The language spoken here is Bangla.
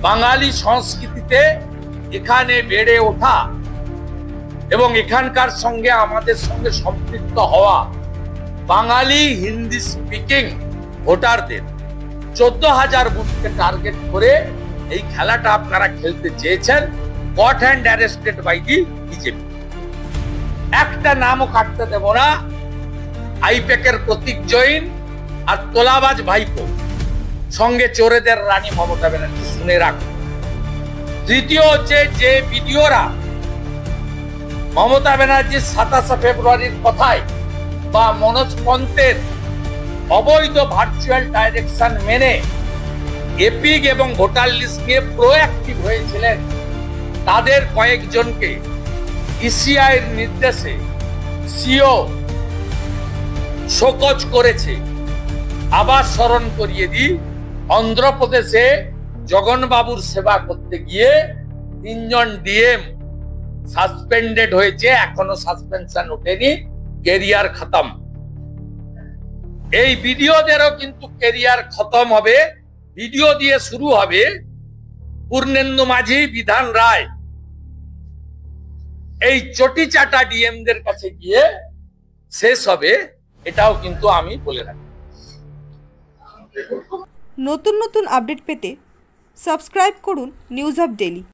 বাঙালি সংস্কৃতিতে এখানে বেড়ে ওঠা এবং এখানকার সঙ্গে আমাদের সঙ্গে সম্পৃক্ত হওয়া বাঙালি হিন্দি স্পিকিং ভোটারদের 14,000 বুথকে টার্গেট করে এই খেলাটা আপনারা খেলতে চেয়েছেন, caught and arrested by the BJP. একটা নামও কাটতে দেব না। আইপ্যাকের প্রতীক জৈন আর তোলাবাজ ভাইপো, সঙ্গে চোরেদের রানী মমতা ব্যানার্জি, শুনে রাখুন। তৃতীয় হচ্ছে যে ভিডিওরা মমতা ব্যানার্জির 27 ফেব্রুয়ারির কথায় বা মনোজ পন্থের অবৈধ ভার্চুয়াল ডাইরেকশন মেনে এপিক এবং ভোটার লিস্ট নিয়ে প্রোঅ্যাক্টিভ হয়েছিলেন, তাদের কয়েকজনকে ইসিআইয়ের নির্দেশে সিও শোকজ করেছে। আবার স্মরণ করিয়ে দিই, অন্ধ্রপ্রদেশে জগনবাবুর সেবা করতে গিয়ে 3 জন ডিএম সাসপেন্ডেড হয়েছে, এখনো সাসপেনশন ওঠেনি, কেরিয়ার খতম। এই ভিডিওদেরও কিন্তু কেরিয়ার খতম হবে। ভিডিও দিয়ে শুরু হবে পূর্ণেন্দু মাঝি, বিধান রায়, এই চটি চাটা ডিএমদের কাছে গিয়ে শেষ হবে, এটাও কিন্তু আমি বলে রাখি। নতুন নতুন আপডেট পেতে সাবস্ক্রাইব করুন নিউজ আপ ডেইলি।